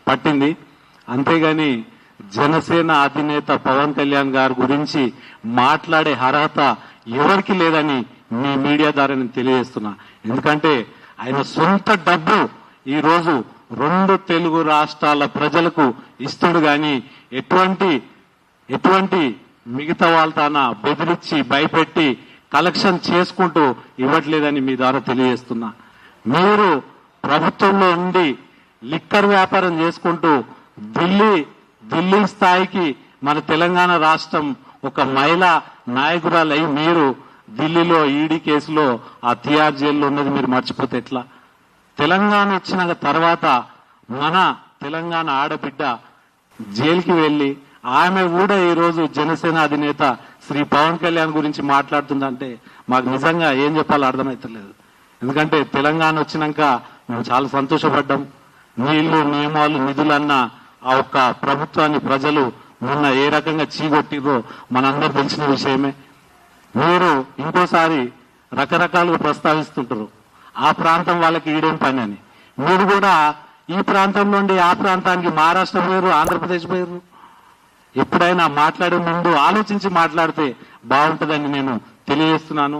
పట్టింది. అంతేగాని జనసేన అధినేత పవన్ కళ్యాణ్ గారి గురించి మాట్లాడే అర్హత ఎవరికి లేదని మీ మీడియా ద్వారా నేను తెలియజేస్తున్నా. ఎందుకంటే ఆయన సొంత డబ్బు ఈరోజు 2 తెలుగు రాష్ట్రాల ప్రజలకు ఇస్తుడు గాని ఎటువంటి మిగతా వాళ్ళ బెదిరించి భయపెట్టి కలెక్షన్ చేసుకుంటూ ఇవ్వట్లేదని మీ ద్వారా తెలియజేస్తున్నా. మీరు ప్రభుత్వంలో ఉండి లిక్కర్ వ్యాపారం చేసుకుంటూ ఢిల్లీ స్థాయికి మన తెలంగాణ రాష్ట్రం ఒక మహిళా నాయకురాలై మీరు ఢిల్లీలో ఈడీ కేసులో ఆ తిహార్ జైల్లో ఉన్నది మీరు మర్చిపోతే ఎట్లా? తెలంగాణ వచ్చిన తర్వాత మన తెలంగాణ ఆడబిడ్డ జైలుకి వెళ్లి ఆమె కూడా ఈరోజు జనసేన అధినేత శ్రీ పవన్ కళ్యాణ్ గురించి మాట్లాడుతుందంటే మాకు నిజంగా ఏం చెప్పాలో అర్థమవుతలేదు. ఎందుకంటే తెలంగాణ వచ్చినాక మేము చాలా సంతోషపడ్డాం. నీళ్లు నియమాలు నిధులన్న ఆ ఒక్క ప్రభుత్వాన్ని ప్రజలు మొన్న ఏ రకంగా చీగొట్టిరో మనందరూ తెలిసిన విషయమే. మీరు ఇంకోసారి రకరకాలుగా ప్రస్తావిస్తుంటారు ఆ ప్రాంతం వాళ్ళకి ఈడేం పని అని. మీరు కూడా ఈ ప్రాంతం నుండి ఆ ప్రాంతానికి మహారాష్ట్ర పోయారు, ఆంధ్రప్రదేశ్ పోయారు. ఎప్పుడైనా మాట్లాడే ముందు ఆలోచించి మాట్లాడితే బాగుంటుందని నేను తెలియజేస్తున్నాను.